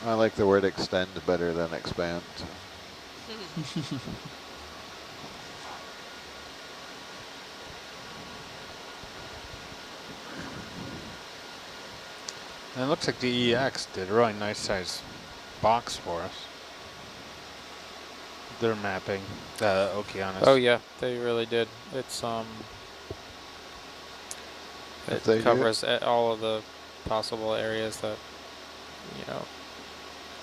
I like the word extend better than expand. And it looks like the EX did a really nice size box for us. They're mapping the Okeanos. Oh yeah, they really did. It's it covers all of the possible areas that, you know,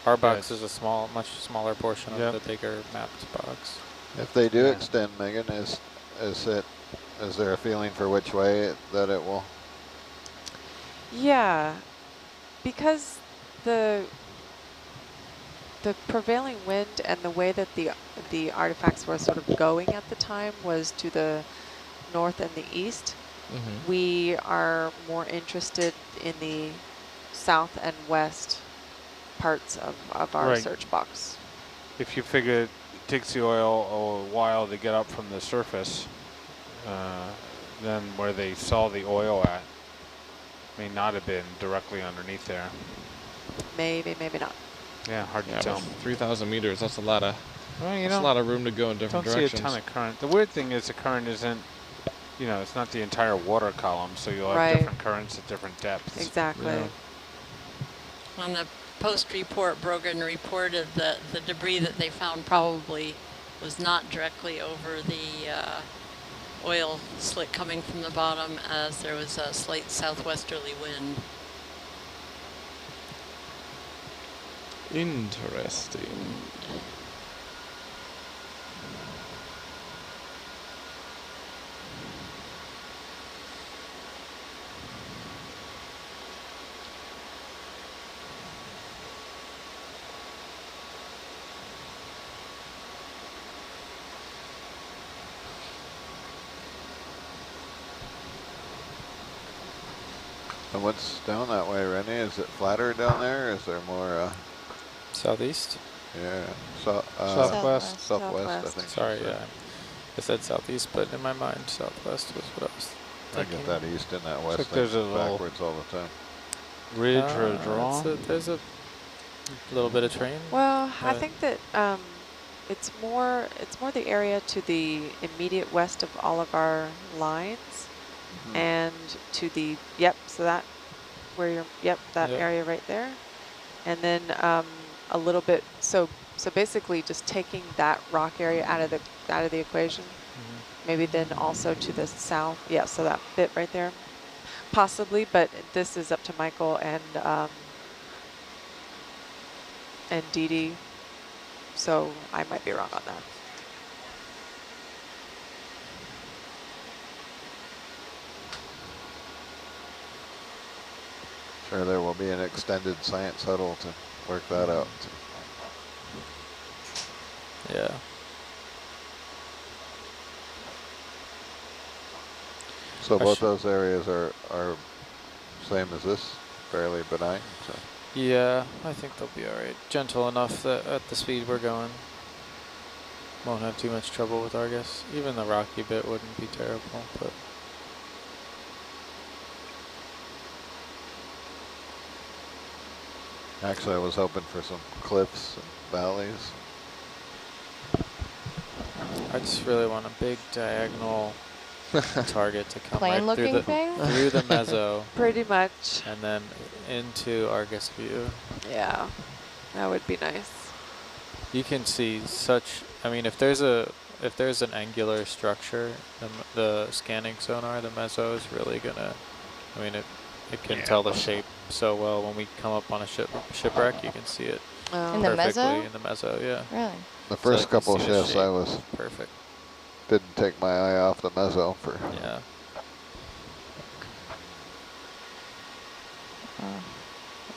our box is a much smaller portion of the bigger mapped box. If they do extend, Megan, is there a feeling for which way that it will? Yeah, because the prevailing wind and the way that the artifacts were sort of going at the time was to the north and the east. Mm-hmm. We are more interested in the south and west parts of our search box. If you figure it takes the oil a while to get up from the surface, then where they saw the oil at may not have been directly underneath there. Maybe, maybe not. Yeah, hard to tell. 3,000 meters, that's a lot of that's a lot of room to go in different directions. Don't see a ton of current. The weird thing is the current isn't, you know, it's not the entire water column, so you'll have different currents at different depths. Exactly. Yeah. On the post-report, Brogan reported that the debris that they found probably was not directly over the oil slick coming from the bottom, as there was a slight southwesterly wind. Interesting. And what's down that way, Rennie? Is it flatter down there? Is there more? Southeast? Yeah. Southwest. Southwest, I think. Sorry, yeah. I said southeast, but in my mind, southwest was what I was thinking. I get that east and that west. Like there's a backwards all the time. Ridge or a draw. There's a little bit of terrain. Well, I think that it's more the area to the immediate west of all of our lines, and to the so that where you're that area right there, and then a little bit. So basically, just taking that rock area out of the equation. Maybe then also to the south. Yeah, so that bit right there, possibly. But this is up to Michael and Dee Dee, so I might be wrong on that. Sure, there will be an extended science huddle to work that out. Yeah. So both those areas are same as this, fairly benign. So. Yeah, I think they'll be all right. Gentle enough that at the speed we're going, won't have too much trouble with Argus. Even the rocky bit wouldn't be terrible, but. Actually, I was hoping for some cliffs and valleys. I just really want a big diagonal target to come right Plane-looking through the mezzo. Pretty much. And then into Argus view. Yeah, that would be nice. You can see such. I mean, if there's an angular structure, the scanning sonar, the mezzo is really gonna. I mean, it can tell the shape so well. When we come up on a shipwreck, you can see it in the mezzo. In the mezzo, yeah. Really. The first couple shifts, I was perfect. Didn't take my eye off the mezzo for. Yeah.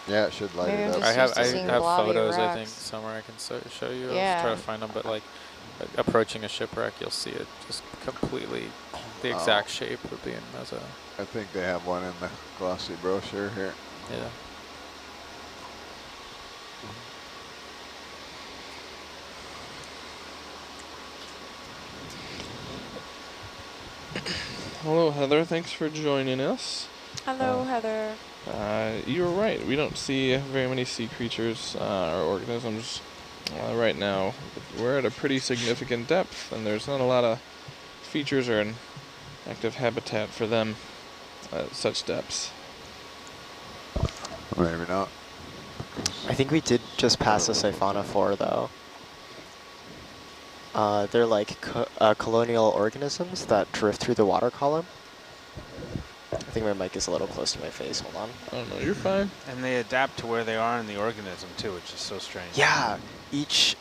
Yeah, it should light it up. I have photos, I think, somewhere I can show you. Yeah. I'll try to find them, but like approaching a shipwreck, you'll see it just completely the exact shape would be in mezzo. I think they have one in the glossy brochure here. Yeah. Hello, Heather. Thanks for joining us. Hello, Heather. You were right. We don't see very many sea creatures or organisms right now. We're at a pretty significant depth, and there's not a lot of features or an active habitat for them at such depths. Maybe not. I think we did just pass the siphonophore, though. They're like colonial organisms that drift through the water column. I think my mic is a little close to my face. Hold on. I don't know. You're fine. And they adapt to where they are in the organism too, which is so strange. Yeah, each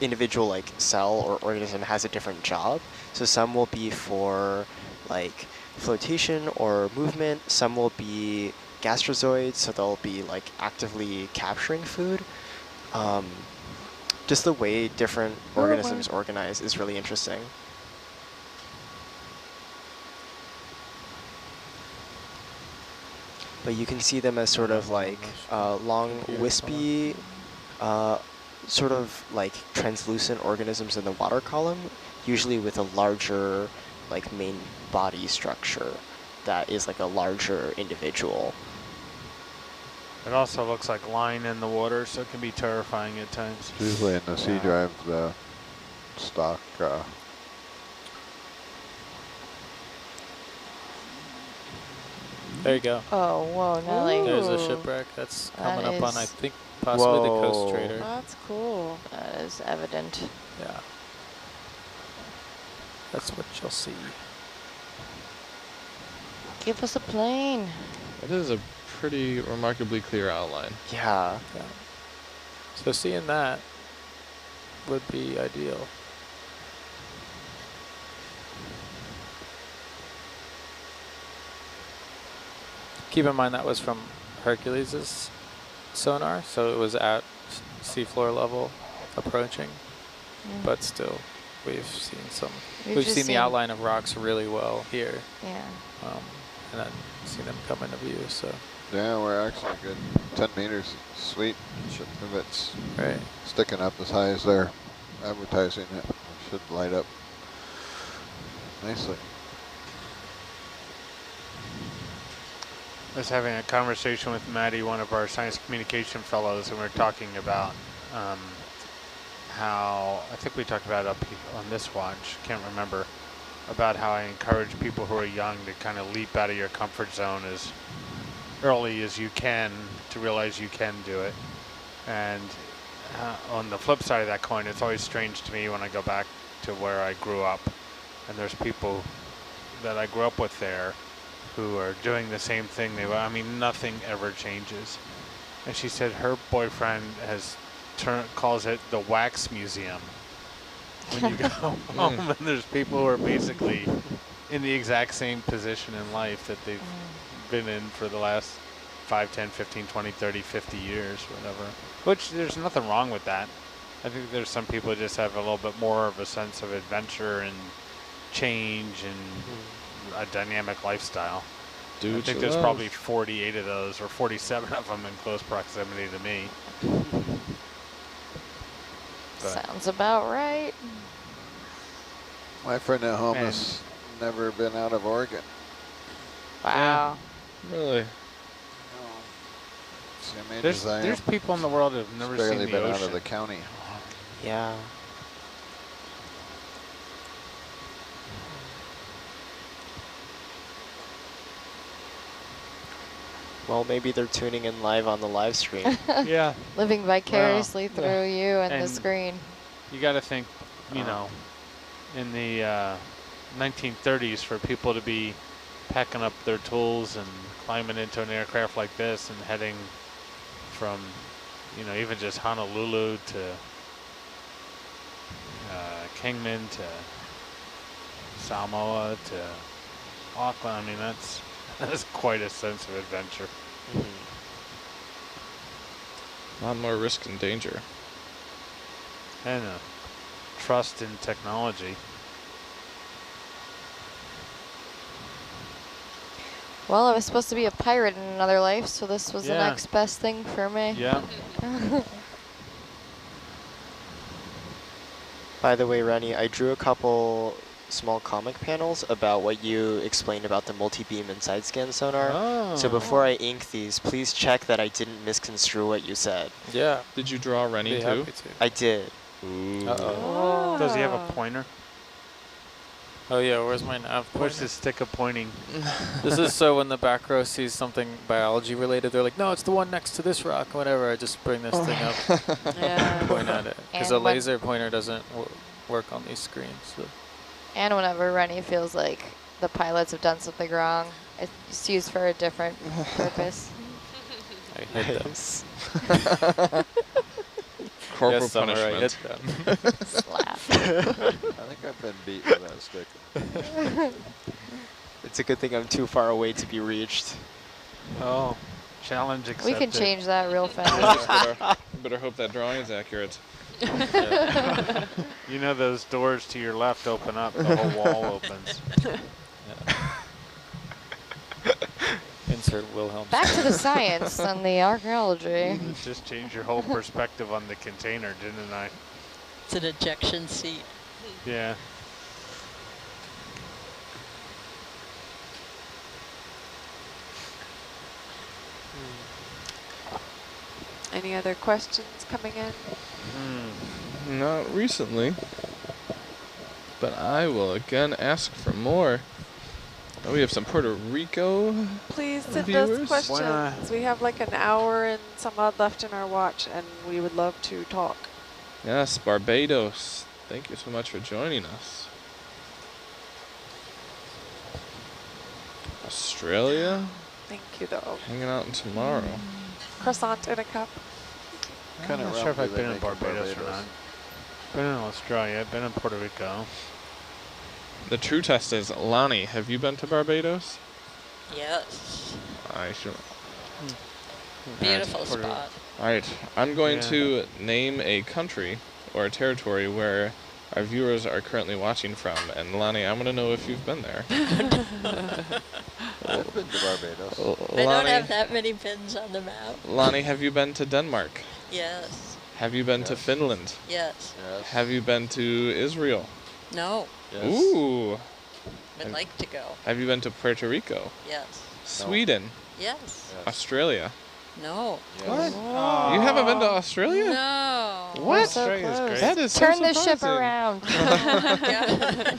individual like cell or organism has a different job. So some will be for like flotation or movement. Some will be gastrozoids, so they'll be like actively capturing food. Just the way different organisms organize is really interesting. But you can see them as sort of like long, wispy, sort of like translucent organisms in the water column, usually with a larger like main body structure that is like a larger individual. It also looks like line in the water, so it can be terrifying at times. Usually in the sea drive, the stock There you go. Oh, whoa, Nelly. There's a shipwreck that's coming up on, I is- think, possibly the Coast Whoa. Trader. That's cool. That is evident. Yeah. That's what you'll see. Give us a plane. It is a pretty remarkably clear outline. Yeah. Yeah. So seeing that would be ideal. Keep in mind that was from Hercules' sonar, so it was at seafloor level approaching, but still we've seen some. We've just seen the outline of rocks really well here, Yeah. and then seen them come into view, so. yeah, we're actually a good 10 meters. Sweet. If it's Right. sticking up as high as they're advertising it, it should light up nicely. I was having a conversation with Maddie, one of our science communication fellows, and we were talking about how, I think we talked about it up on this watch, can't remember, about how I encourage people who are young to kind of leap out of your comfort zone as early as you can to realize you can do it. And on the flip side of that coin, it's always strange to me when I go back to where I grew up, and there's people that I grew up with there who are doing the same thing. I mean, nothing ever changes. And she said her boyfriend has calls it the wax museum. When you go home and there's people who are basically in the exact same position in life that they've been in for the last 5, 10, 15, 20, 30, 50 years, whatever. Which there's nothing wrong with that. I think there's some people who just have a little bit more of a sense of adventure and change and a dynamic lifestyle. Do I think there's probably 48 of those, or 47 of them in close proximity to me. But Sounds about right. My friend at home And- has never been out of Oregon. Wow. Really? Same age there's as I am. there's people in the world who've never seen Barely the been ocean. out of the county. Yeah. Well, maybe they're tuning in live on the live stream. Yeah, Living vicariously Well, through you and the and- screen. you got to think, you know, in the 1930s, for people to be packing up their tools and climbing into an aircraft like this and heading from, you know, even just Honolulu to Kingman to Samoa to Auckland. I mean, that's quite a sense of adventure. A lot more risk and danger. And trust in technology. Well, I was supposed to be a pirate in another life, so this was the Yeah. next best thing for me. Yeah. By the way, Rennie, I drew a couple small comic panels about what you explained about the multi-beam and side scan sonar. Oh. So before I ink these, please check that I didn't misconstrue what you said. Yeah. Did you draw Rennie Be too? happy to. I did. Ooh. Uh-oh. Does he have a pointer? Oh yeah, where's my nav Where's pointer? his stick of pointing? This is so when the back row sees something biology related, they're like, no, it's the one next to this rock, whatever. I just bring this thing up, Yeah. point at it. Because a And when- laser pointer doesn't work on these screens. So. And whenever Rennie feels like the pilots have done something wrong, it's used for a different purpose. I hit them. Nice. Corporal Yes, Summer, I punishment. hit them. Slap. I think I've been beat with that stick. It's a good thing I'm too far away to be reached. Oh, challenge accepted. We can change that real fast. better hope that drawing is accurate. You know those doors to your left open up, the whole wall opens. Insert Wilhelm. Back to the science and the archaeology. Just change your whole perspective on the container, didn't I? It's an ejection seat. Yeah. Any other questions coming in? Not recently, but I will again ask for more. Oh, we have some Puerto Rico. Please send Viewers? us questions. We have like an hour and some odd left in our watch, and we would love to talk. Yes, Barbados. Thank you so much for joining us. Australia, Thank you, though. hanging out tomorrow. Croissant in a cup. Kinda I'm not sure if I've roughly been they in make in Barbados or not. Been in Australia, been in Puerto Rico. The true test is, Lonnie, have you been to Barbados? Yes. I should. Beautiful Puerto- spot. Alright, I'm going Yeah. to name a country or a territory where our viewers are currently watching from. And Lonnie, I want to know if you've been there. I've been to Barbados. I don't have that many pins on the map. Lonnie, have you been to Denmark? Yes. Have you been to Yes. Finland? Yes. Yes. Have you been to Israel? No. Yes. Ooh. Would like to go. Have you been to Puerto Rico? Yes. Sweden? Yes. Yes. Australia? No. Yes. You haven't been to Australia? No. What? Australia's close. great. That is Turn so the ship surprising. around. Oh my God.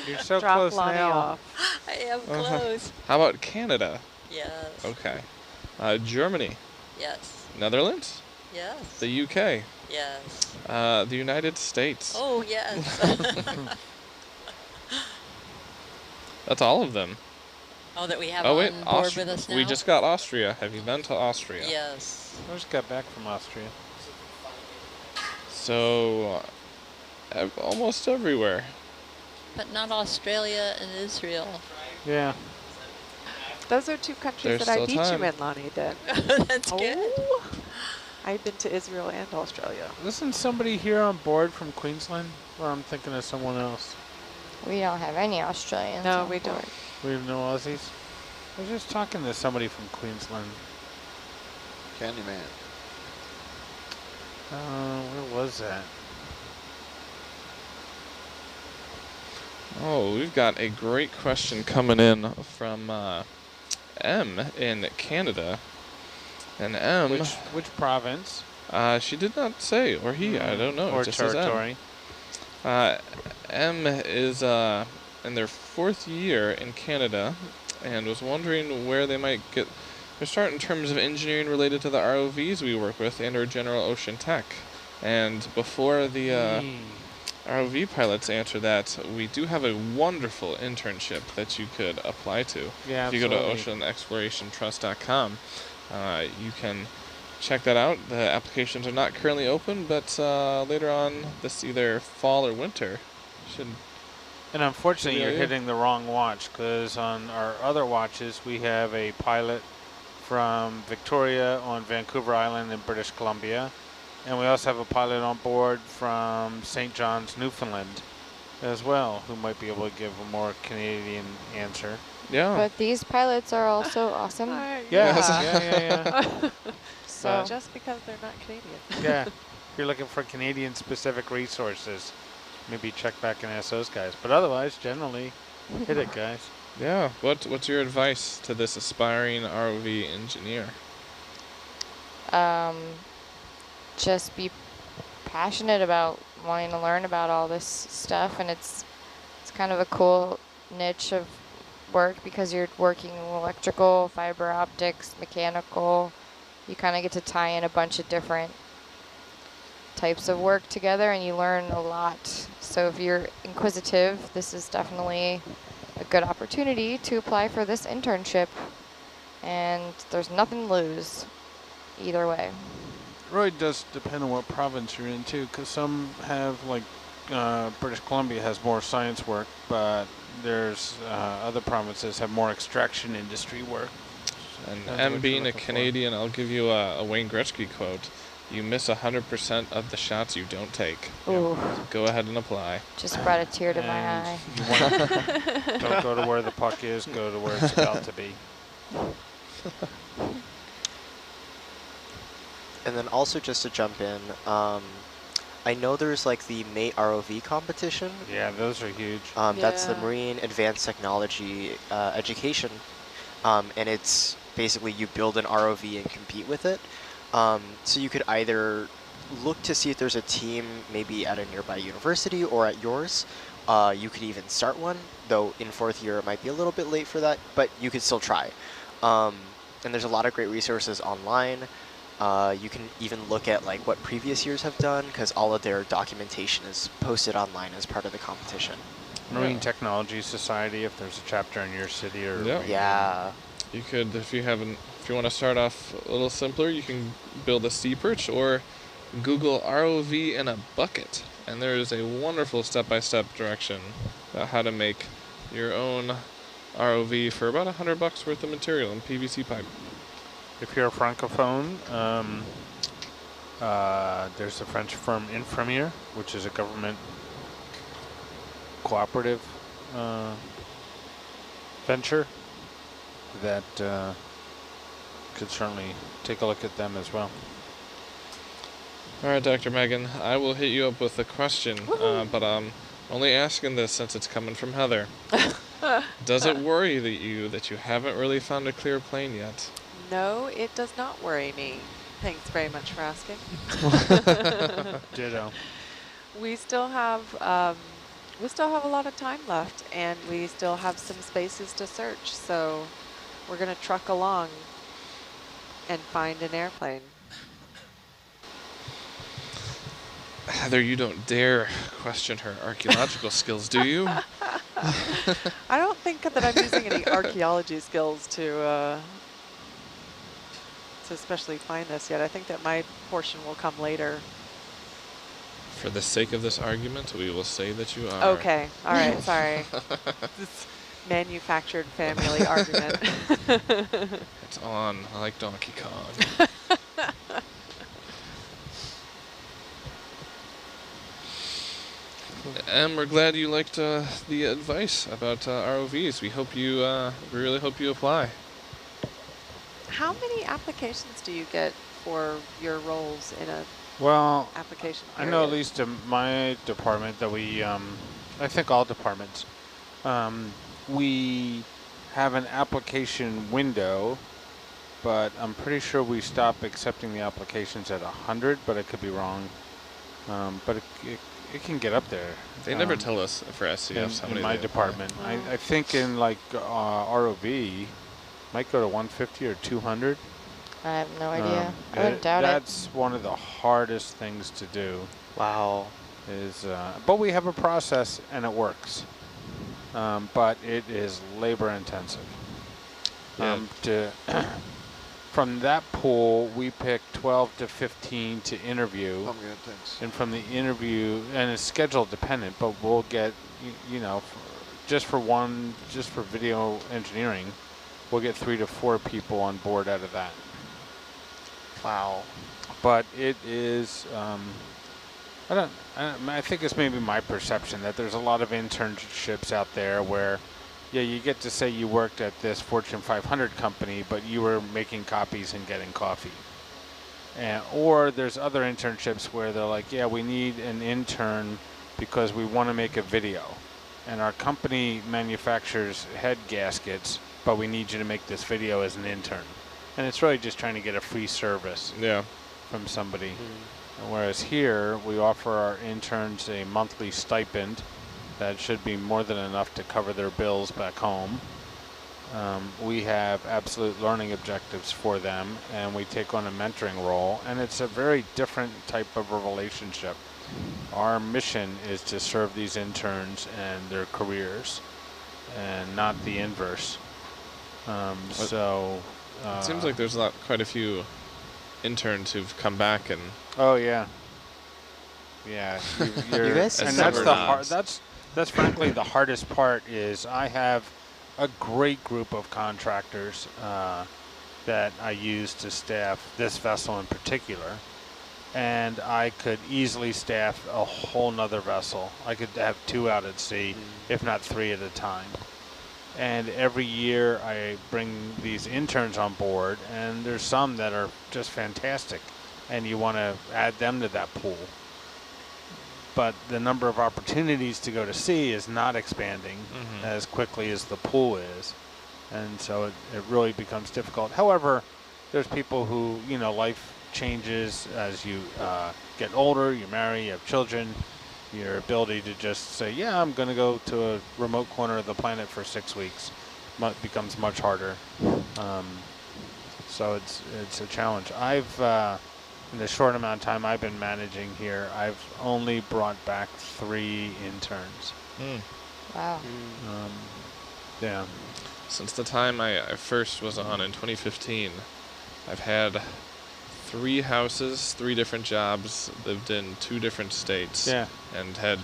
You're so Drop close Lonnie now. off. I am close. How about Canada? Yes. Okay. Germany? Yes. Netherlands? Yes. The UK? Yes. The United States? Oh, yes. That's all of them. Oh, that we have Oh wait, on board with us now? we just got Austria. Have you been to Austria? Yes. I just got back from Austria. So, almost everywhere. But not Australia and Israel. Yeah. Those are two countries There's that I still beat time. you in, Lonnie, then. That's good. Oh. I've been to Israel and Australia. Isn't somebody here on board from Queensland? Or I'm thinking of someone else. We don't have any Australians. No, on we board. don't. We have no Aussies? I was just talking to somebody from Queensland. Candyman. Where was that? Oh, we've got a great question coming in from M in Canada. And M, Which province? she did not say, or he, I don't know. Or it just says M. territory? M is in their 4th year in Canada and was wondering where they might get their start in terms of engineering related to the ROVs we work with and our general ocean tech. And before the ROV pilots answer that, we do have a wonderful internship that you could apply to. Yeah, If you go to absolutely. oceanexplorationtrust.com, you can check that out. The applications are not currently open, but later on this either fall or winter should. And unfortunately, Yeah, you're yeah. hitting the wrong watch, because on our other watches, we have a pilot from Victoria on Vancouver Island in British Columbia. And we also have a pilot on board from St. John's, Newfoundland as well, who might be able to give a more Canadian answer. Yeah. But these pilots are also awesome. Yeah. So Just because they're not Canadian. Yeah. If you're looking for Canadian-specific resources, maybe check back and ask those guys. But otherwise, generally, hit it, guys. Yeah. What's your advice to this aspiring ROV engineer? Just be passionate about wanting to learn about all this stuff, and it's kind of a cool niche of work because you're working electrical, fiber optics, mechanical. You kind of get to tie in a bunch of different types of work together, and you learn a lot. So if you're inquisitive, this is definitely a good opportunity to apply for this internship, and there's nothing to lose either way. It really does depend on what province you're in, too, because some have, like, British Columbia has more science work, but there's other provinces have more extraction industry work. And being a Canadian, I'll give you a Wayne Gretzky quote. You miss 100% of the shots you don't take. Ooh. So go ahead and apply. Just brought a tear to my eye. Don't go to where the puck is, go to where it's about to be. And then also just to jump in, I know there's like the May ROV competition. Yeah, those are huge. That's the Marine Advanced Technology Education. And it's basically you build an ROV and compete with it. So you could either look to see if there's a team maybe at a nearby university or at yours. You could even start one, though in 4th year it might be a little bit late for that, but you could still try. And there's a lot of great resources online. You can even look at like what previous years have done because all of their documentation is posted online as part of the competition. Marine Technology Society, if there's a chapter in your city or Yeah. You could, if you want to start off a little simpler, you can build a sea perch or Google ROV in a bucket. And there is a wonderful step-by-step direction about how to make your own ROV for about $100 worth of material in PVC pipe. If you're a francophone, there's the French firm Infirmier, which is a government cooperative venture that could certainly take a look at them as well. All right, Dr. Megan, I will hit you up with a question, but I'm only asking this since it's coming from Heather. Does it worry that you haven't really found a clear plane yet? No, it does not worry me. Thanks very much for asking. Ditto. We still have a lot of time left, and we still have some spaces to search. So we're going to truck along and find an airplane. Heather, you don't dare question her archaeological skills, do you? I don't think that I'm using any archaeology skills to especially find this yet. I think that my portion will come later. For the sake of this argument, we will say that you are. Okay. All right. Sorry. This manufactured family argument. It's on. I like Donkey Kong. And we're glad you liked the advice about ROVs. We really hope you apply. How many applications do you get for your roles in a application period? I know at least in my department that we, I think all departments, we have an application window, but I'm pretty sure we stop accepting the applications at 100, but I could be wrong. But it can get up there. They never tell us for SCFs how many in my department. I think in like ROV, might go to 150 or 200. I have no idea. I wouldn't doubt it. That's one of the hardest things to do. Wow. But we have a process and it works. But it is labor intensive. Yeah. From that pool, we pick 12 to 15 to interview. I'm good, thanks. And from the interview, and it's schedule dependent, but we'll get, just for video engineering, we'll get 3 to 4 people on board out of that. Wow. But it is, I think it's maybe my perception that there's a lot of internships out there where, yeah, you get to say you worked at this Fortune 500 company, but you were making copies and getting coffee. Or there's other internships where they're like, yeah, we need an intern because we want to make a video. And our company manufactures head gaskets, but we need you to make this video as an intern. And it's really just trying to get a free service from somebody. And whereas here, we offer our interns a monthly stipend that should be more than enough to cover their bills back home. We have absolute learning objectives for them, and we take on a mentoring role, and it's a very different type of a relationship. Our mission is to serve these interns and their careers, and not the inverse. It seems like there's quite a few interns who've come back and. Oh yeah. Yeah. You guys and that's frankly the hardest part. Is I have a great group of contractors that I use to staff this vessel in particular. And I could easily staff a whole nother vessel. I could have 2 out at sea, if not 3 at a time. And every year I bring these interns on board, and there's some that are just fantastic, and you want to add them to that pool. But the number of opportunities to go to sea is not expanding as quickly as the pool is. And so it really becomes difficult. However, there's people who, you know, life changes as you get older, you marry, you have children. Your ability to just say, yeah, I'm going to go to a remote corner of the planet for 6 weeks becomes much harder. So it's a challenge. I've, in the short amount of time I've been managing here, I've only brought back 3 interns. Wow. Yeah. Since the time I first was on in 2015, I've had 3 houses, 3 different jobs, lived in 2 different states, and had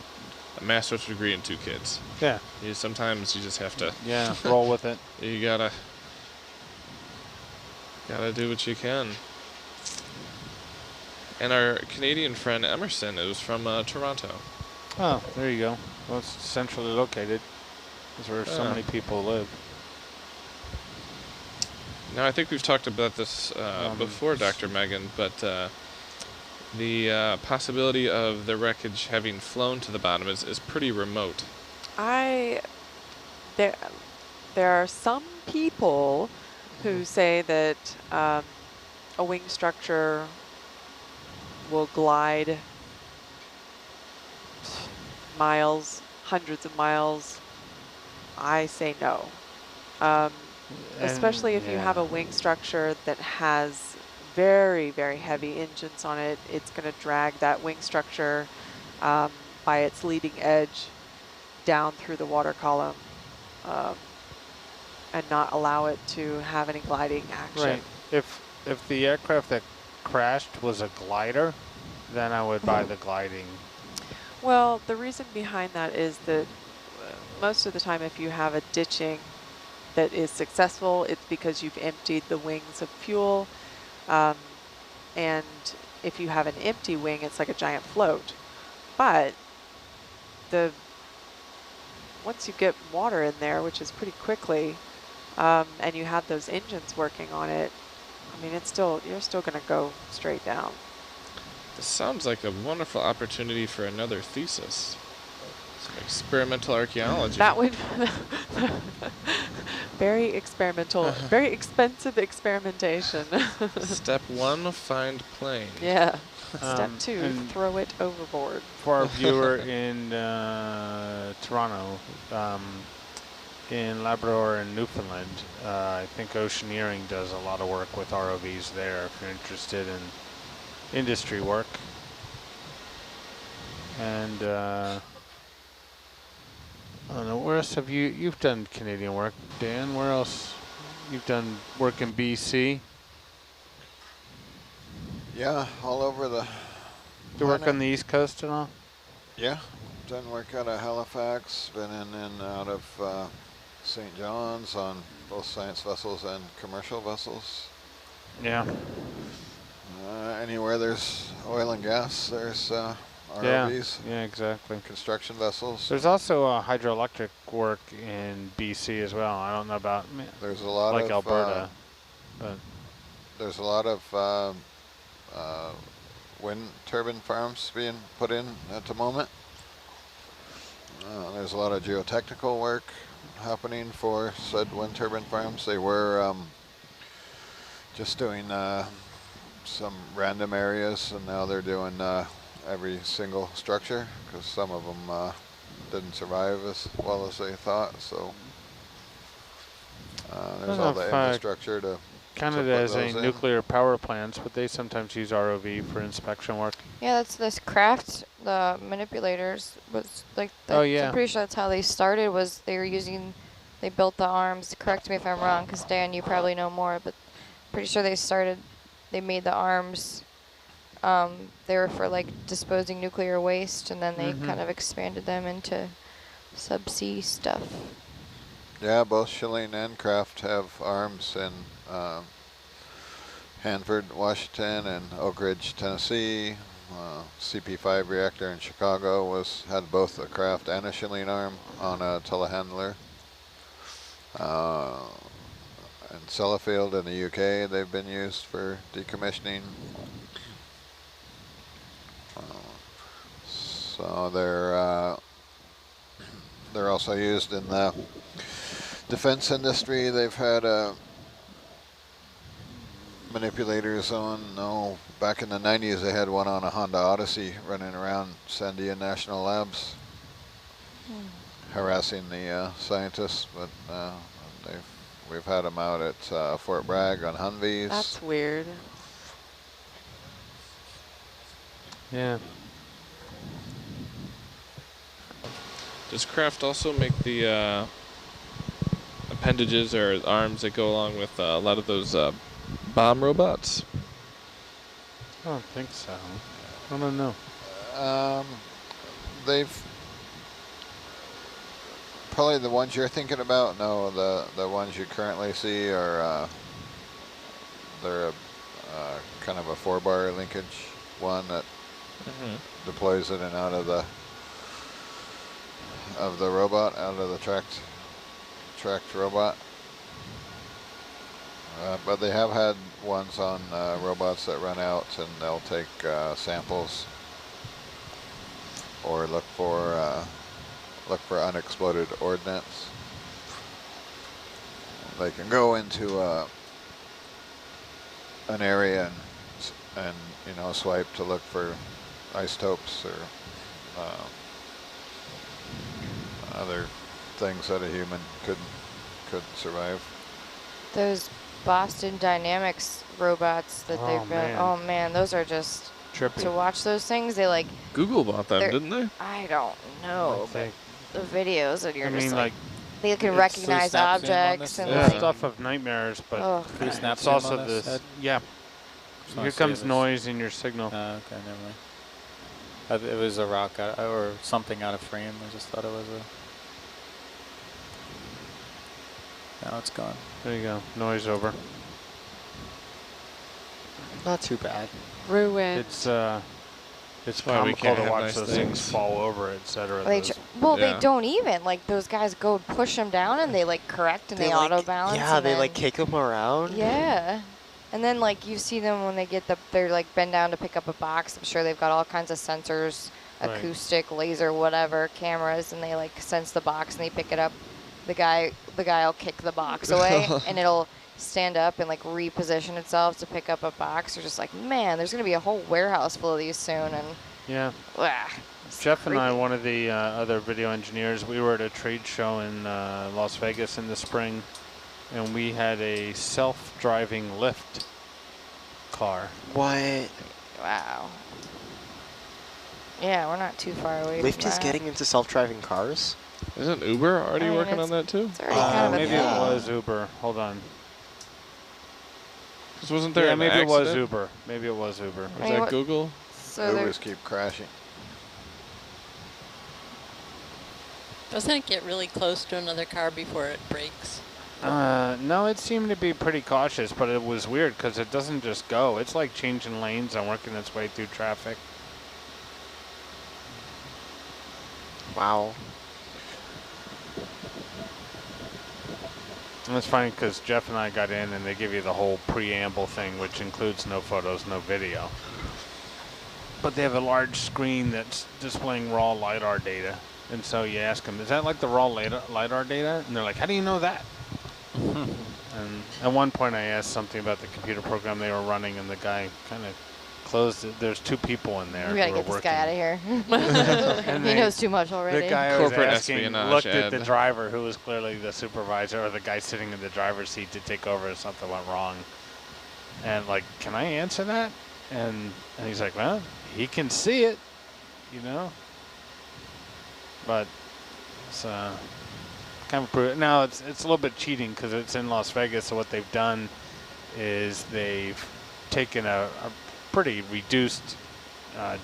a master's degree and 2 kids. Yeah. Sometimes you just have to. Yeah, roll with it. You gotta do what you can. And our Canadian friend Emerson is from Toronto. Oh, there you go. Well, it's centrally located. That's where so many people live. Now, I think we've talked about this before, Dr. Megan, but the possibility of the wreckage having flown to the bottom is pretty remote. There are some people who say that a wing structure will glide miles, hundreds of miles. I say no. Especially if you have a wing structure that has very, very heavy engines on it, it's going to drag that wing structure by its leading edge down through the water column and not allow it to have any gliding action. Right. If the aircraft that crashed was a glider, then I would buy the gliding. Well, the reason behind that is that most of the time if you have a ditching that is successful, it's because you've emptied the wings of fuel. And if you have an empty wing, it's like a giant float. But once you get water in there, which is pretty quickly, and you have those engines working on it, I mean, you're still going to go straight down. This sounds like a wonderful opportunity for another thesis. Some experimental archaeology. That would very experimental, very expensive experimentation. Step 1, find plane. Yeah. Step 2, throw it overboard. For our viewer in Toronto, in Labrador and Newfoundland, I think Oceaneering does a lot of work with ROVs there if you're interested in industry work. And I don't know, where else have you've done Canadian work, Dan? Where else? You've done work in BC? Yeah, all over the Do you work on the East Coast at all? Yeah, done work out of Halifax, been in and out of St. John's on both science vessels and commercial vessels. Yeah. Anywhere there's oil and gas, there's ROVs. Yeah, exactly. Construction vessels. There's also hydroelectric work in BC as well. I don't know about there's a lot like of Alberta, but there's a lot of wind turbine farms being put in at the moment. There's a lot of geotechnical work happening for said wind turbine farms. They were just doing some random areas, and now they're doing every single structure because some of them didn't survive as well as they thought. So there's all the infrastructure to Canada has any nuclear power plants, but they sometimes use ROV for inspection work. Yeah, that's this craft. The manipulators was like. Oh yeah. I'm pretty sure that's how they started. Was they were using, they built the arms. Correct me if I'm wrong, because Dan, you probably know more. But pretty sure they started. They made the arms. They were for like disposing nuclear waste, and then they kind of expanded them into subsea stuff. Yeah, both Schilling and Kraft have arms in Hanford, Washington, and Oak Ridge, Tennessee. CP5 reactor in Chicago had both a Kraft and a Schilling arm on a telehandler. In Sellafield in the UK, they've been used for decommissioning. So they're also used in the defense industry. They've had manipulators on, back in the 90s they had one on a Honda Odyssey running around Sandia National Labs, harassing the scientists, but we've had them out at Fort Bragg on Humvees. That's weird. Yeah. Does Kraft also make the appendages or arms that go along with a lot of those bomb robots? I don't think so. I don't know. They've probably the ones you're thinking about. No, the ones you currently see are they're a kind of a 4-bar linkage one that deploys in and out of the robot, out of the tracked robot. But they have had ones on robots that run out, and they'll take samples or look for unexploded ordnance. They can go into an area and swipe to look for isotopes or other things that a human couldn't survive. Those Boston Dynamics robots that they've been. Oh man, those are just trippy. To watch those things. They like. Google bought them, didn't they? I don't know, but the videos and you're just like they can recognize objects and like stuff of nightmares, but it's also this. Yeah. Here comes noise in your signal. Okay, never mind. It was a rock or something out of frame. I just thought it was a. Now it's gone. There you go. Noise over. Not too bad. Ruined. It's comical to watch those things fall over, etc. They don't even like those guys go push them down and they like correct and they auto balance. Yeah, they like kick them around. Yeah. And then like you see them when they get they're like bend down to pick up a box. I'm sure they've got all kinds of sensors, acoustic, laser, whatever, cameras, and they like sense the box and they pick it up. The guy will kick the box away and it'll stand up and like reposition itself to pick up a box. You're just like, man, there's gonna be a whole warehouse full of these soon. And Jeff and I, one of the other video engineers, we were at a trade show in Las Vegas in the spring, and we had a self-driving lift car. What? Wow. Yeah, we're not too far away. Lyft is getting into self-driving cars? Isn't Uber already working on that too? It's already kind of maybe it was Uber. Hold on. Because wasn't there an maybe accident? it was Uber. Maybe it was Uber. Was that Google? So Ubers keep crashing. Doesn't it get really close to another car before it brakes? No, it seemed to be pretty cautious, but it was weird because it doesn't just go. It's like changing lanes and working its way through traffic. Wow. And it's funny because Jeff and I got in and they give you the whole preamble thing, which includes no photos, no video. But they have a large screen that's displaying raw LiDAR data. And so you ask them, is that like the raw LiDAR data? And they're like, how do you know that? And at one point I asked something about the computer program they were running, and the guy kind of closed it. There's 2 people in there. We gotta who get are this guy out of here. And He knows too much already. The guy I was Corporate asking espionage looked at the ad. driver, who was clearly the supervisor, or the guy sitting in the driver's seat to take over if something went wrong. And like, can I answer that? And he's like, well, he can see it, you know. But it's kind of now it's a little bit cheating because it's in Las Vegas. So what they've done is they've taken a pretty reduced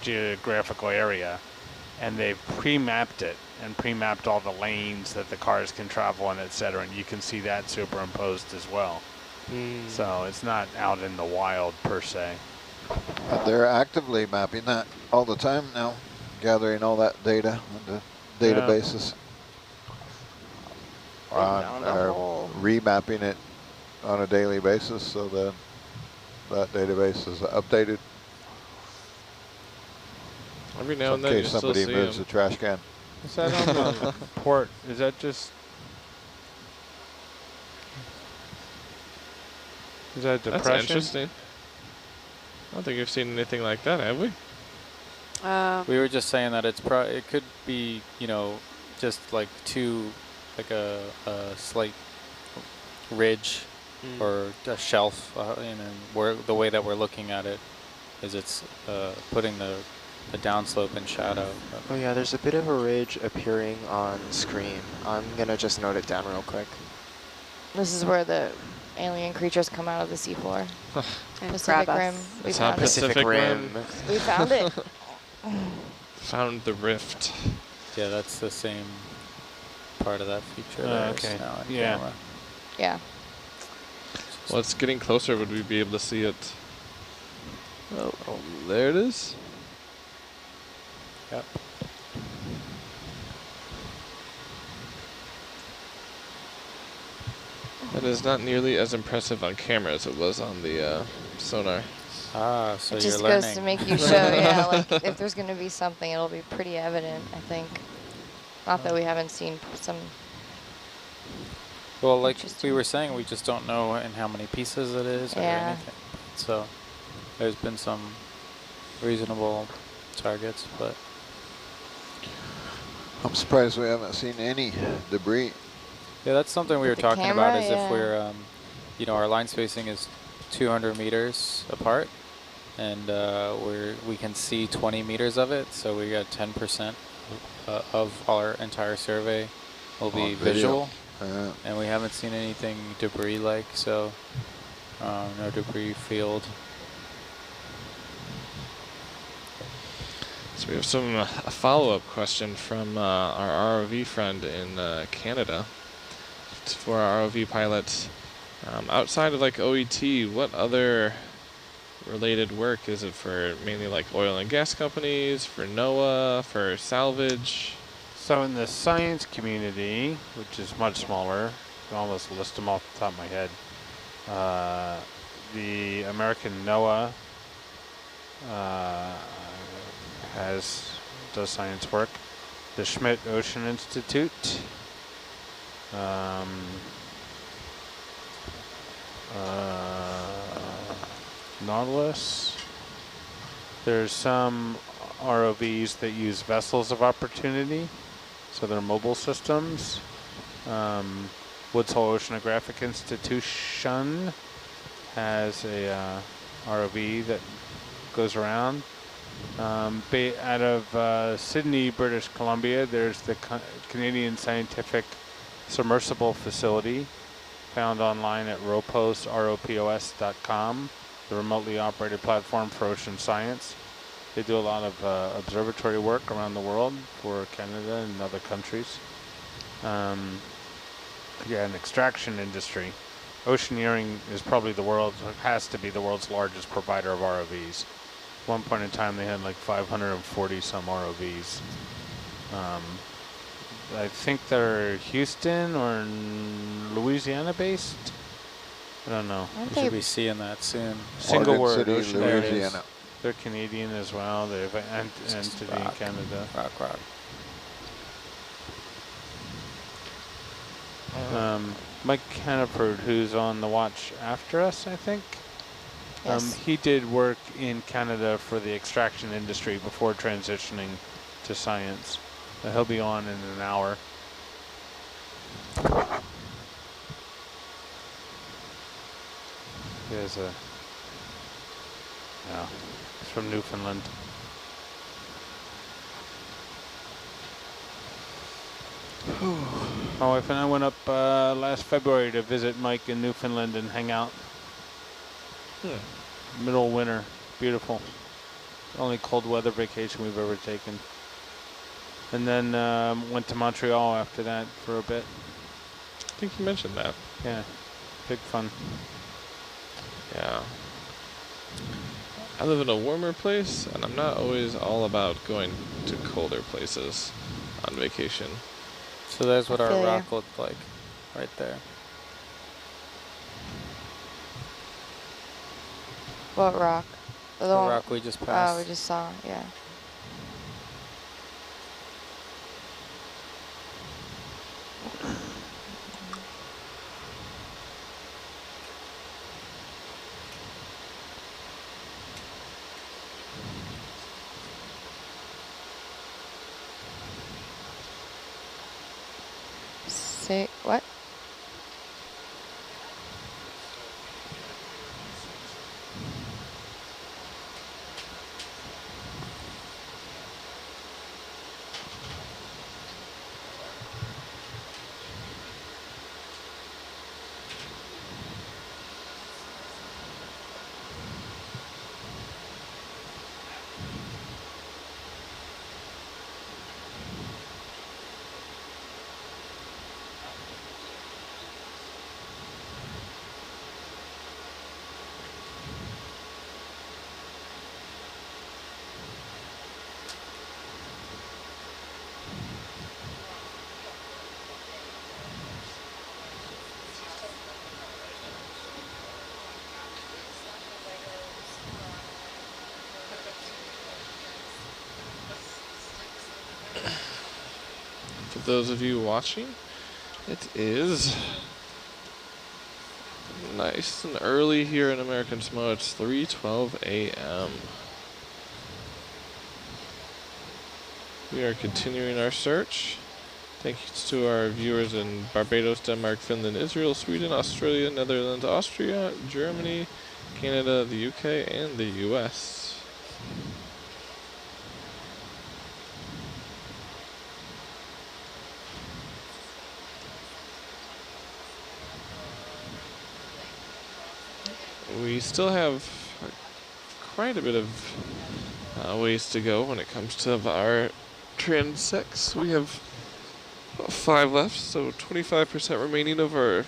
geographical area, and they've pre-mapped it and pre-mapped all the lanes that the cars can travel in, et cetera, and you can see that superimposed as well. So it's not out in the wild per se. But they're actively mapping that all the time now, gathering all that data into databases. Or remapping it on a daily basis so that that database is updated. Every now So and in then you case still somebody see moves them. a trash can. Is that on the port? Is that just? Is that That's depression? interesting. I don't think we've seen anything like that, have we? We were just saying that it could be, you know, just like like a slight ridge or a shelf, and then the way that we're looking at it is it's putting the downslope in shadow. Oh yeah, there's a bit of a ridge appearing on screen. I'm gonna just note it down real quick. This is where the alien creatures come out of the seafloor. And Pacific grab Rim. us. We That's how found it. Pacific Rim. We found it. Found the rift. Yeah, that's the same part of that feature. There Okay. is now on Yeah. camera. Yeah. Well, it's getting closer. Would we be able to see it? Oh, there it is. Yep. That is not nearly as impressive on camera as it was on the sonar. Ah, so It you're just learning. goes to make you show, yeah, like if there's going to be something, it'll be pretty evident, I think. Not that we haven't seen some. Well, like we Interesting. were saying, we just don't know in how many pieces it is or Yeah. anything. So there's been some reasonable targets, but I'm surprised we haven't seen any debris. yeah, that's something we were With the talking camera, about. Is yeah. if we're, you know, our line spacing is 200 meters apart, and we can see 20 meters of it, so we got 10% of our entire survey will be On video. visual. Yeah. And we haven't seen anything debris-like, so no debris field. So we have a follow-up question from our ROV friend in Canada. It's for our ROV pilots. Outside of like OET, what other related work is it for? Mainly like oil and gas companies, for NOAA, for salvage? So in the science community, which is much smaller, I can almost list them off the top of my head. The American NOAA does science work. The Schmidt Ocean Institute. Nautilus. There's some ROVs that use vessels of opportunity, so they're mobile systems. Woods Hole Oceanographic Institution has a ROV that goes around. Out of Sydney, British Columbia, there's the Canadian Scientific Submersible Facility, found online at ropos.com, the remotely operated platform for ocean science. They do a lot of observatory work around the world for Canada and other countries. Yeah, an extraction industry. Oceaneering is probably has to be the world's largest provider of ROVs. At one point in time, they had like 540 some ROVs. I think they're Houston or Louisiana based. I don't know. Aren't We they should be seeing that soon. Single Morgan word, City, ocean. There it is. Louisiana. They're Canadian as well. They have an entity in Rock. Canada. Rock. Mike Hannaford, who's on the watch after us, I think. Yes. He did work in Canada for the extraction industry before transitioning to science. He'll be on in an hour. He has a, yeah, he's from Newfoundland. My wife and I went up last February to visit Mike in Newfoundland and hang out. Middle of winter, beautiful. Only cold weather vacation we've ever taken. And then went to Montreal after that for a bit. I think you mentioned that. Yeah, big fun. Yeah. I live in a warmer place, and I'm not always all about going to colder places on vacation. So there's what I our feel ya. rock looked like, right there. What rock? The one- rock we just passed. Oh, we just saw, yeah. Say, what? For those of you watching, it is nice and early here in American Samoa. It's 3:12 a.m. We are continuing our search. Thanks to our viewers in Barbados, Denmark, Finland, Israel, Sweden, Australia, Netherlands, Austria, Germany, Canada, the UK, and the US. We still have quite a bit of ways to go when it comes to our transects. We have 5 left, so 25% remaining of our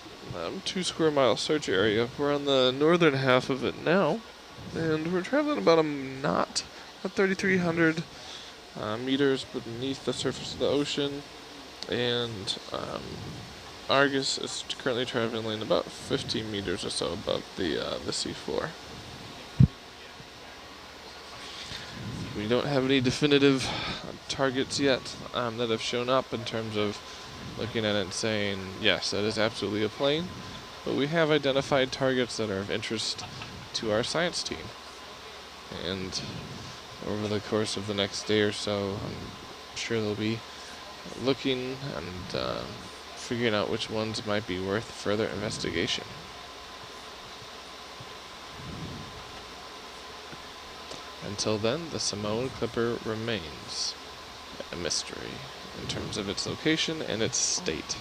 2 square mile search area. We're on the northern half of it now, and we're traveling about a knot, about 3,300 meters beneath the surface of the ocean, and Argus is currently traveling about 50 meters or so above the seafloor. We don't have any definitive targets yet that have shown up in terms of looking at it and saying, yes, that is absolutely a plane. But we have identified targets that are of interest to our science team. And over the course of the next day or so, I'm sure they'll be looking and figuring out which ones might be worth further investigation. Until then, the Samoan Clipper remains a mystery in terms of its location and its state.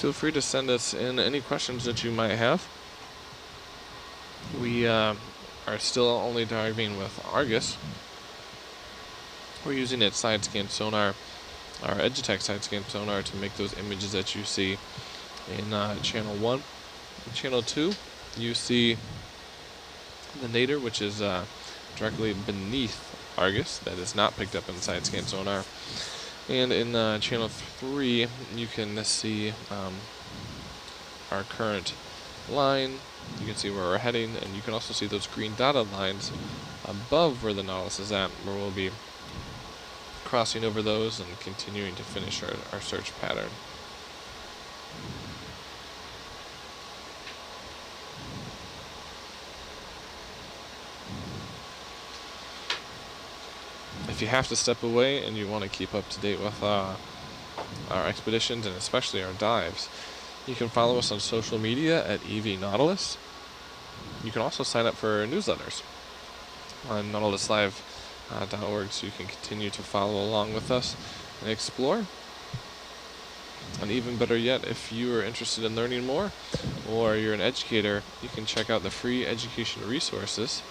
Feel free to send us in any questions that you might have. We are still only diving with Argus. We're using its side scan sonar, our Edutech side scan sonar, to make those images that you see in channel 1. In channel 2, you see the nadir, which is directly beneath Argus, that is not picked up in side scan sonar. And in channel 3, you can see our current line. You can see where we're heading, and you can also see those green dotted lines above where the Nautilus is at, where we'll be crossing over those and continuing to finish our search pattern. If you have to step away and you want to keep up to date with our expeditions and especially our dives, you can follow us on social media at EV Nautilus. You can also sign up for newsletters on nautiluslive.org so you can continue to follow along with us and explore. And even better yet, if you are interested in learning more or you're an educator, you can check out the free education resources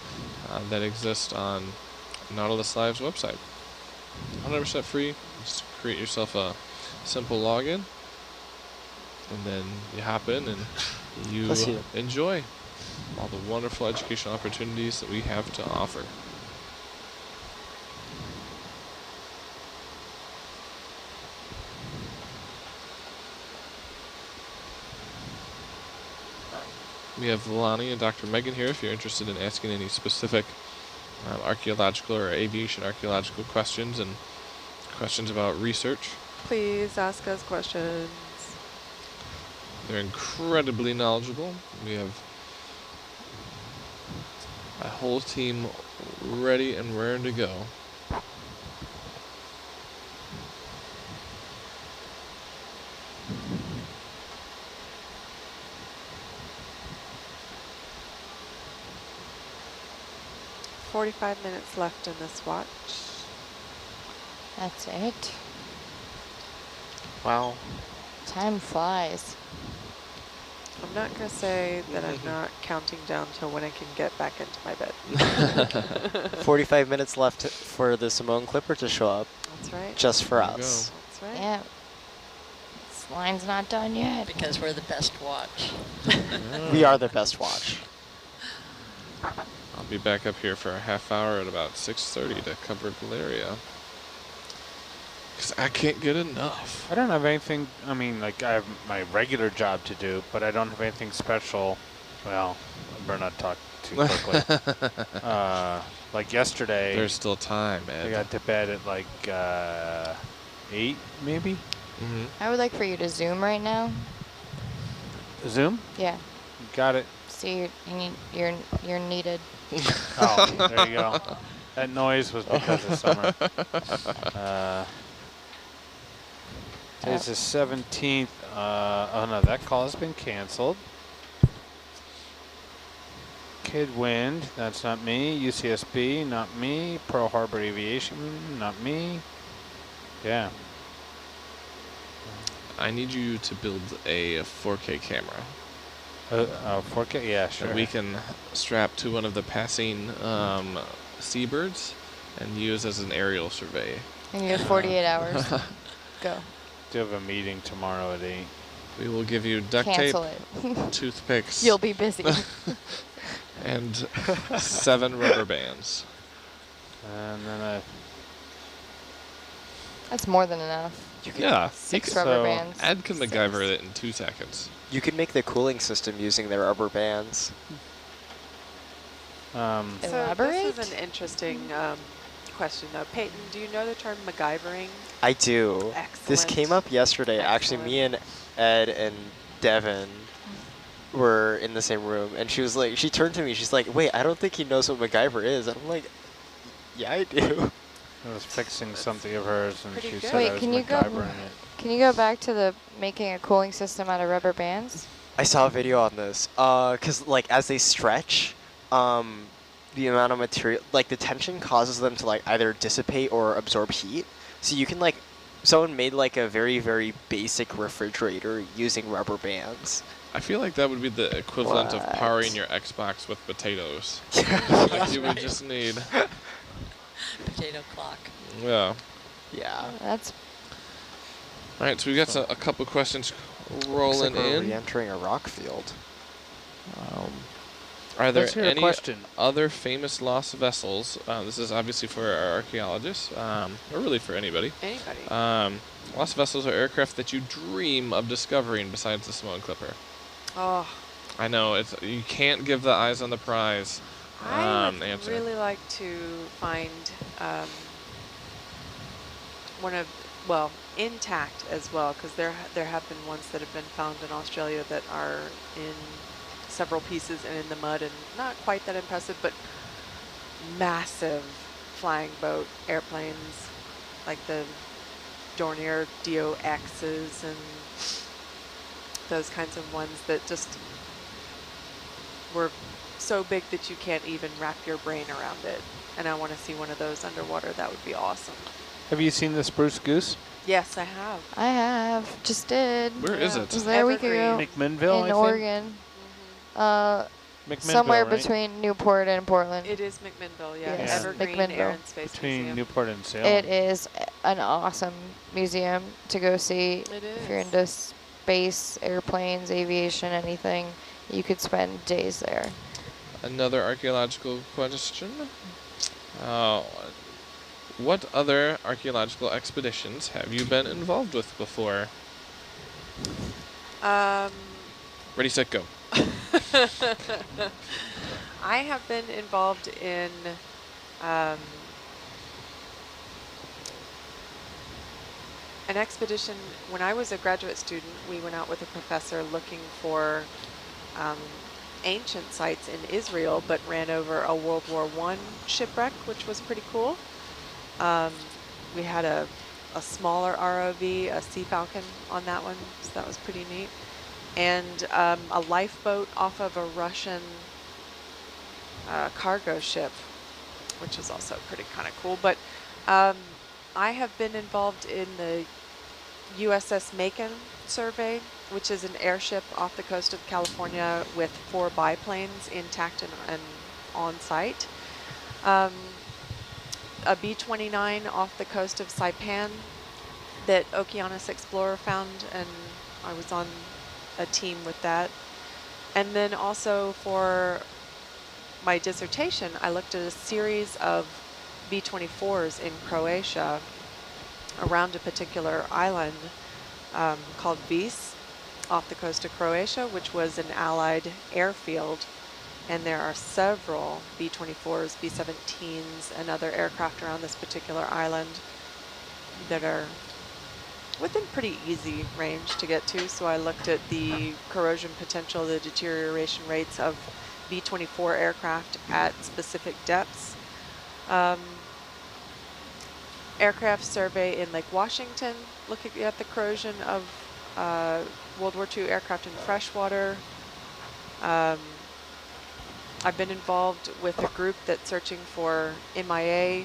that exist on Nautilus Live's website. 100% free. Just create yourself a simple login, and then you hop in and you enjoy all the wonderful educational opportunities that we have to offer. We have Lonnie and Dr. Megan here if you're interested in asking any specific archaeological or aviation archaeological questions and questions about research. Please ask us questions. They're incredibly knowledgeable. We have a whole team ready and raring to go. "45 minutes left in this watch." That's it. Wow. Time flies. I'm not going to say that I'm not counting down till when I can get back into my bed. 45 minutes left for the Simone Clipper to show up. That's right. Just for There you us. That's right. Yeah. This line's not done yet. Because we're the best watch. We are the best watch. I'll be back up here for a half hour at about 6:30 to cover Valeria. Because I can't get enough. I don't have anything, I mean, like I have my regular job to do, but I don't have anything special. Well, I better not talk too quickly. Like yesterday, There's still time, Ed. I got to bed at like 8 maybe? Mm-hmm. I would like for you to zoom right now. Zoom? Yeah. Got it. See, you're needed. Oh, there you go. That noise was because of summer. Today's the 17th. Oh no, that call has been canceled. Kid Wind, that's not me. UCSB, not me. Pearl Harbor Aviation, not me. Yeah. I need you to build a 4K camera. 4K? Yeah, sure. That we can strap to one of the passing seabirds and use as an aerial survey. And you have 48 hours. Go. Do have a meeting tomorrow at 8. We will give you duct Cancel tape, it. toothpicks, You'll be busy. and 7 rubber bands. And then That's more than enough. Yeah, 6 you rubber so bands. Ed can 6. MacGyver it in 2 seconds. You can make the cooling system using the rubber bands. So Elaborate? this is an interesting question though. Peyton, do you know the term MacGyvering? I do. Excellent. This came up yesterday. Actually, me and Ed and Devin were in the same room, and she was like, she turned to me, she's like, wait, I don't think he knows what MacGyver is. And I'm like, yeah, I do. I was fixing something of hers, and pretty she good. said Wait, I was can you go- MacGyvering it. Can you go back to the making a cooling system out of rubber bands? I saw a video on this. Because, like, as they stretch, the amount of material, like, the tension causes them to, like, either dissipate or absorb heat. So you can, like, someone made, like, a very, very basic refrigerator using rubber bands. I feel like that would be the equivalent of What? powering your Xbox with potatoes. Like you would just need potato clock. Yeah. Yeah. That's All right, so we got a couple questions rolling Looks like we're in. re-entering a rock field. Are there Let's hear a any question. other famous lost vessels? This is obviously for our archaeologists, or really for anybody. Anybody. Lost vessels are aircraft that you dream of discovering besides the Swan Clipper. Oh, I know, you can't give the eyes on the prize I would answer. really like to find one of, well, intact as well, because there have been ones that have been found in Australia that are in several pieces and in the mud and not quite that impressive, but massive flying boat airplanes like the Dornier DOXs and those kinds of ones that just were so big that you can't even wrap your brain around it. And I want to see one of those underwater. That would be awesome. Have you seen the spruce goose? Yes, I have. I have just did. Where is it? Was there a week ago McMinnville, I in think? Oregon. McMinnville, Somewhere right? between Newport and Portland. It is McMinnville, yeah. Yes, Evergreen McMinnville. Air and Space Between Museum. Newport and Salem. It is an awesome museum to go see. It is. If you're into space, airplanes, aviation, anything, you could spend days there. Another archaeological question. What other archaeological expeditions have you been involved with before? Ready, set, go. I have been involved in an expedition. When I was a graduate student, we went out with a professor looking for ancient sites in Israel, but ran over a World War I shipwreck, which was pretty cool. We had a smaller ROV, a Sea Falcon on that one, so that was pretty neat. And a lifeboat off of a Russian cargo ship, which is also pretty kind of cool. But I have been involved in the USS Macon survey, which is an airship off the coast of California with 4 biplanes intact and on site. A B-29 off the coast of Saipan that Okeanos Explorer found, and I was on a team with that. And then also for my dissertation, I looked at a series of B-24s in Croatia around a particular island called Vis off the coast of Croatia, which was an Allied airfield. And there are several B-24s, B-17s, and other aircraft around this particular island that are within pretty easy range to get to. So I looked at the corrosion potential, the deterioration rates of B-24 aircraft at specific depths. Aircraft survey in Lake Washington, looking at the corrosion of World War II aircraft in freshwater. I've been involved with a group that's searching for MIA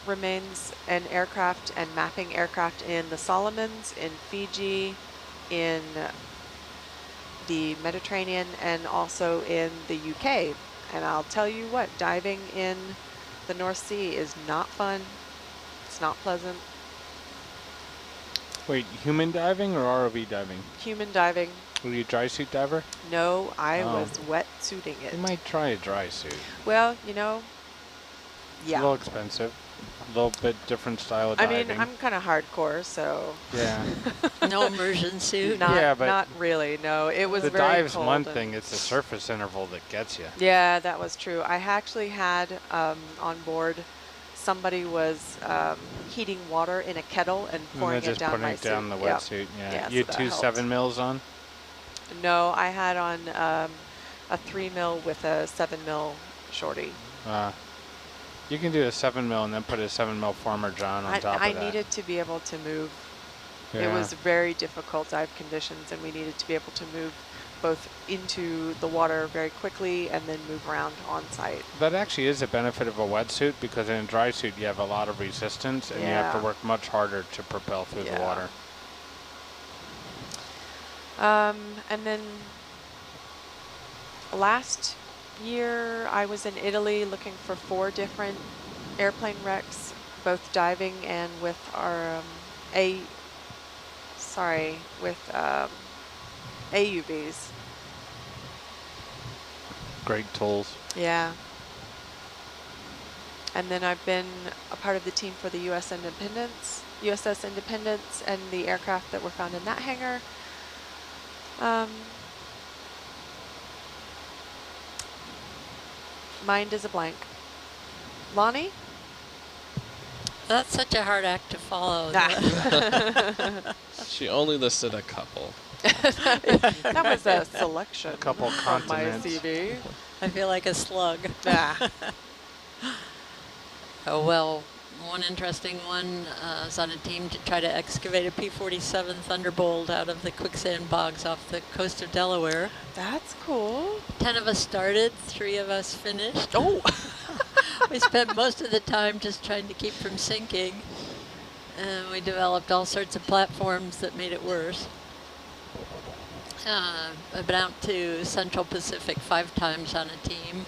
remains and aircraft and mapping aircraft in the Solomons, in Fiji, in the Mediterranean, and also in the UK. And I'll tell you what, diving in the North Sea is not fun. It's not pleasant. Wait, human diving or ROV diving? Human diving. Were you a dry suit diver? No, I was wetsuiting it. You might try a dry suit. Well, you know, yeah. It's a little expensive. A little bit different style of diving. I mean, I'm kind of hardcore, so. Yeah. No immersion suit. Yeah, but not really. No, it was the very dive's cold one and- thing. It's the surface interval that gets you. Yeah, that was true. I actually had on board somebody was heating water in a kettle and pouring And it just down putting my it down suit. the wetsuit. Yeah. Yeah, You so had that two helped. 7 mils on? No, I had on a 3 mil with a 7 mil shorty. You can do a 7 mil and then put a 7 mil Farmer John on top I of that. needed to be able to move. Yeah. It was very difficult dive conditions, and we needed to be able to move both into the water very quickly and then move around on site. That actually is a benefit of a wetsuit, because in a dry suit you have a lot of resistance and you have to Yeah. work much harder to propel through the Yeah. water. And then last year I was in Italy looking for 4 different airplane wrecks, both diving and with our AUVs. Great tools. Yeah. And then I've been a part of the team for the USS Independence, and the aircraft that were found in that hangar. Mind is a blank. Lonnie? That's such a hard act to follow. She only listed a couple. That was a selection. A couple from my continents. CV. I feel like a slug. Ah. Oh, well, one interesting one is on a team to try to excavate a P-47 Thunderbolt out of the quicksand bogs off the coast of Delaware. That's cool. 10 of us started, 3 of us finished. Oh! We spent most of the time just trying to keep from sinking. And we developed all sorts of platforms that made it worse. I've been out to Central Pacific 5 times on a team.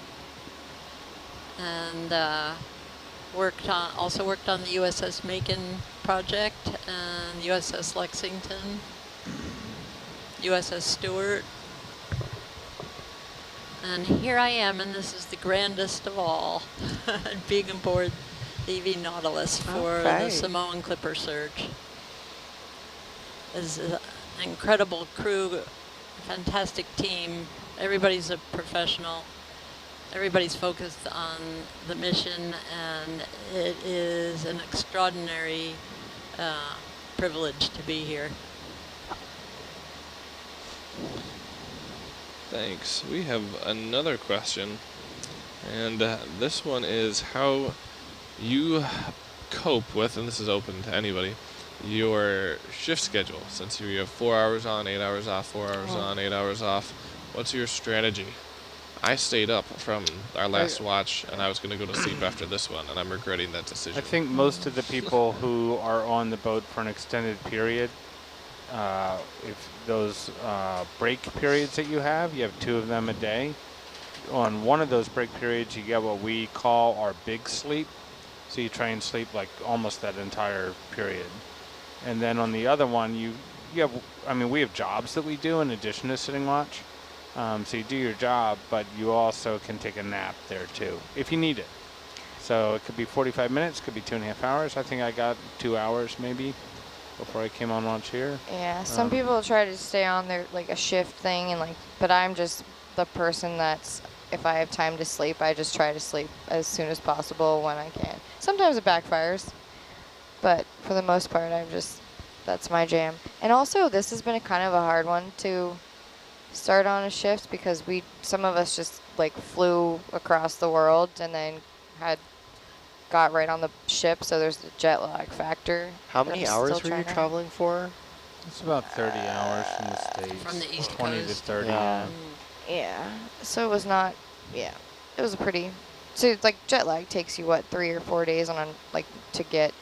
And also worked on the USS Macon project and USS Lexington, USS Stewart. And here I am, and this is the grandest of all, being aboard the EV Nautilus for the Samoan Clipper Surge. It's an incredible crew, fantastic team. Everybody's a professional. Everybody's focused on the mission, and it is an extraordinary privilege to be here. Thanks. We have another question, and this one is how you cope with, and this is open to anybody, your shift schedule. Since you have 4 hours on, 8 hours off, 4 hours on, 8 hours off, what's your strategy? I stayed up from our last watch, and I was going to go to sleep after this one, and I'm regretting that decision. I think most of the people who are on the boat for an extended period, if those break periods that you have 2 of them a day. On one of those break periods, you get what we call our big sleep. So you try and sleep like almost that entire period. And then on the other one, you have, we have jobs that we do in addition to sitting watch. So you do your job, but you also can take a nap there too, if you need it. So it could be 45 minutes, could be 2.5 hours. I think I got 2 hours maybe before I came on launch here. Yeah, some people try to stay on their, like a shift thing, and but I'm just the person that's, if I have time to sleep, I just try to sleep as soon as possible when I can. Sometimes it backfires, but for the most part, that's my jam. And also, this has been kind of a hard one to start on a shift because some of us just flew across the world and then got right on the ship, so there's the jet lag factor. How many hours were you traveling for? It's about 30 hours from the States. From the East 20 Coast. to 30. Yeah. So it was not, it was a pretty, so jet lag takes you 3 or 4 days on to get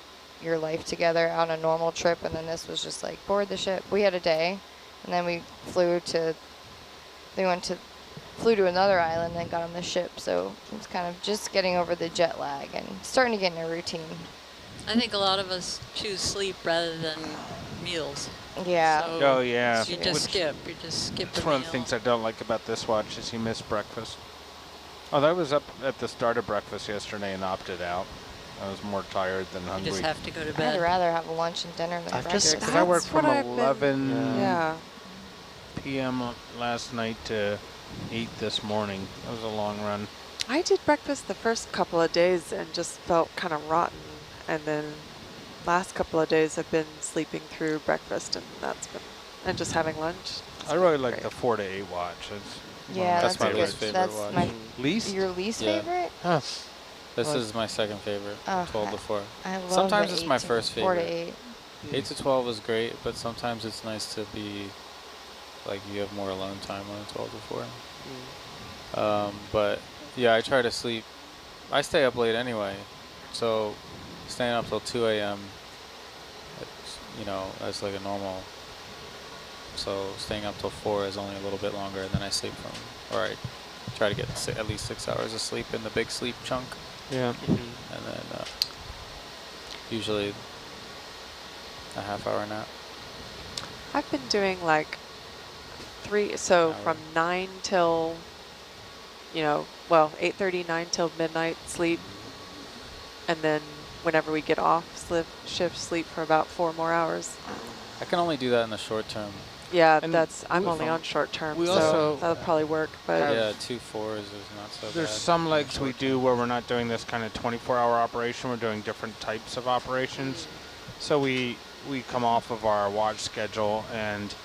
your life together on a normal trip, and then this was just board the ship. We had a day, and then we flew to another island, then got on the ship, so it's kind of just getting over the jet lag and starting to get in a routine. I think a lot of us choose sleep rather than meals. Yeah. So yeah. You just skip That's one of the things I don't like about this watch is you miss breakfast. I was up at the start of breakfast yesterday and opted out. I was more tired than hungry. You just have to go to bed. I'd rather have lunch and dinner than breakfast. Because I worked from 11 p.m. last night to 8 this morning. That was a long run. I did breakfast the first couple of days and just felt kind of rotten, and then last couple of days I've been sleeping through breakfast, and just having lunch. I really like the 4 to 8 watch. That's my least favorite watch. Your least favorite? Huh. This is my second favorite, 12 to 4. I love sometimes it's my first favorite. 4 to 8. 8 to 12 is great, but sometimes it's nice to be, you have more alone time on a 12 to 4. But yeah, I try to sleep. I stay up late anyway, so staying up till 2 a.m. That's a normal. So staying up till 4 is only a little bit longer, and then I sleep I try to get at least 6 hours of sleep in the big sleep chunk. Yeah. And then usually a half-hour nap. I've been doing like 3, so Hour. from 9 till, well, 8:30, 9 till midnight sleep. And then whenever we get off shift, sleep for about 4 more hours. I can only do that in the short term. Yeah, And I'm we- only on short term, we so also that'll probably work. But Yeah, 2 4s is not so bad. There's some legs we do where we're not doing this kind of 24-hour operation. We're doing different types of operations. So we come off of our watch schedule, and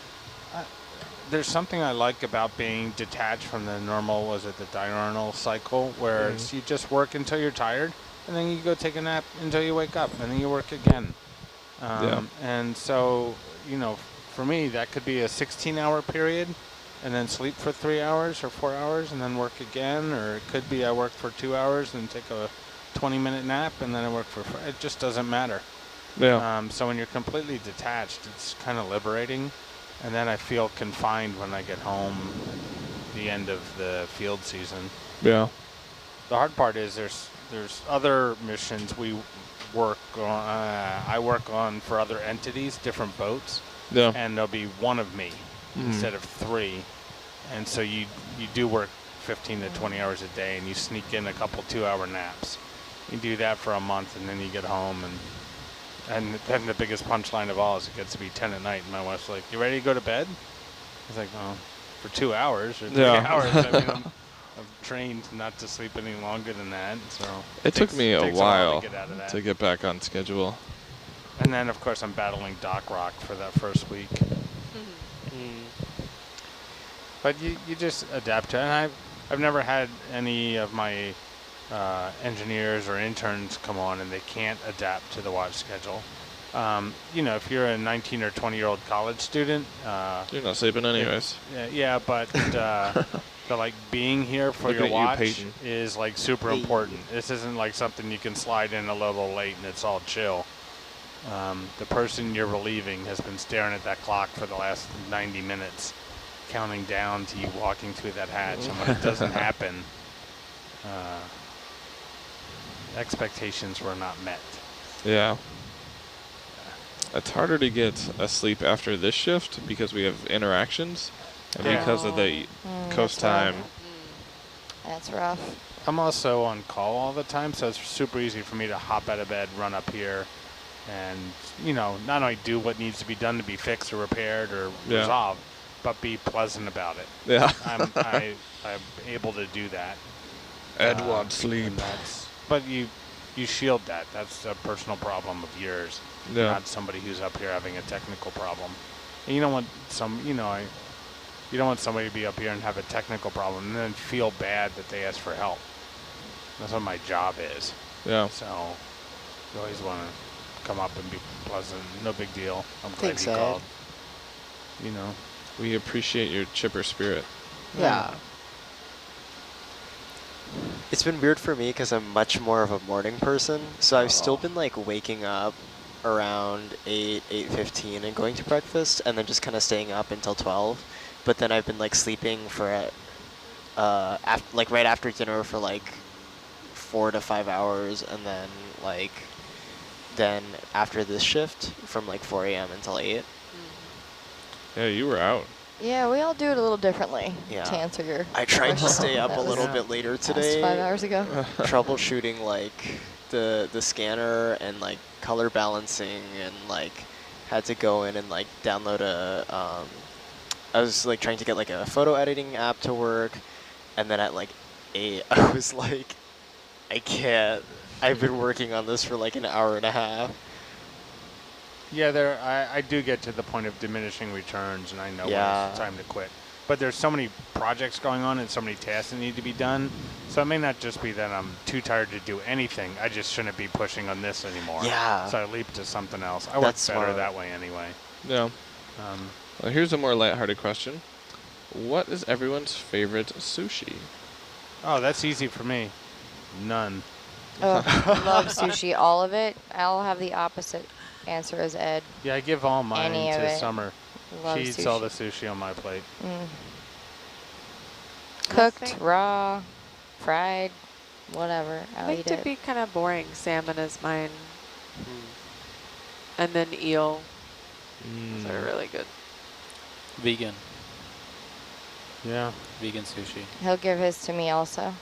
there's something I like about being detached from the normal, the diurnal cycle, where it's you just work until you're tired, and then you go take a nap until you wake up, and then you work again. And so, for me, that could be a 16-hour period, and then sleep for 3 hours or 4 hours, and then work again. Or it could be I work for 2 hours and take a 20-minute nap, and then I work for. It just doesn't matter. Yeah. So when you're completely detached, it's kind of liberating, and then I feel confined when I get home at the end of the field season. Yeah. The hard part is there's other missions we work on. I work on for other entities, different boats. Yeah. And there'll be one of me instead of 3, and so you do work 15 to 20 hours a day, and you sneak in a couple 2-hour naps. You do that for a month, and then you get home, and then the biggest punchline of all is it gets to be 10 at night, and my wife's like, "You ready to go to bed?" I was like, "Oh, for 2 hours or 3 hours." I mean, I'm trained not to sleep any longer than that, so It took me a while to get out of that. to get back on schedule. And then, of course, I'm battling dock rock for that first week. But you just adapt to it. And I've never had any of my engineers or interns come on and they can't adapt to the watch schedule. If you're a 19 or 20-year-old college student, You're not sleeping anyways. yeah, but like being here for Looking your at you, watch Peyton. is like super important. This isn't like something you can slide in a little late and it's all chill. The person you're relieving has been staring at that clock for the last 90 minutes, counting down to you walking through that hatch. And when it doesn't happen, expectations were not met. Yeah. It's harder to get asleep after this shift because we have interactions and because of the coast time. That's rough. I'm also on call all the time, so it's super easy for me to hop out of bed, run up here, and, not only do what needs to be done to be fixed or repaired or resolved, but be pleasant about it. Yeah. I'm able to do that. Ed wants sleep. But you shield that. That's a personal problem of yours, not somebody who's up here having a technical problem. And you don't want you don't want somebody to be up here and have a technical problem and then feel bad that they asked for help. That's what my job is. Yeah. So you always want to come up and be pleasant. No big deal. I'm glad Thanks, you Ed. called. We appreciate your chipper spirit. Yeah. It's been weird for me because I'm much more of a morning person. So I've still been like waking up around 8:15 and going to breakfast and then just kind of staying up until 12. But then I've been like sleeping for right after dinner for like 4 to 5 hours, and then after this shift from like 4 a.m. until 8. Yeah, you were out. Yeah, we all do it a little differently. Yeah. To answer your I tried to question. stay up That a was little bit later past today. 5 hours ago. Troubleshooting like the scanner and like color balancing, and like had to go in and like download I was like trying to get like a photo editing app to work, and then at like 8 I was like, I can't. I've been working on this for like an hour and a half. Yeah, I do get to the point of diminishing returns, and I know when it's time to quit. But there's so many projects going on and so many tasks that need to be done. So it may not just be that I'm too tired to do anything. I just shouldn't be pushing on this anymore. Yeah. So I leap to something else. I work better that way anyway. Yeah. Well, here's a more lighthearted question. What is everyone's favorite sushi? Oh, that's easy for me. None. Oh, love sushi, all of it. I'll have the opposite answer as Ed. Yeah, I give all mine Any of to it. Summer. Love She eats all the sushi on my plate. Cooked, raw, fried. whatever. I I'll think eat to it. be kind of boring, salmon is mine. Mm. And then eel. Those are Mm. really good. Vegan. Yeah. Vegan sushi. He'll give his to me also.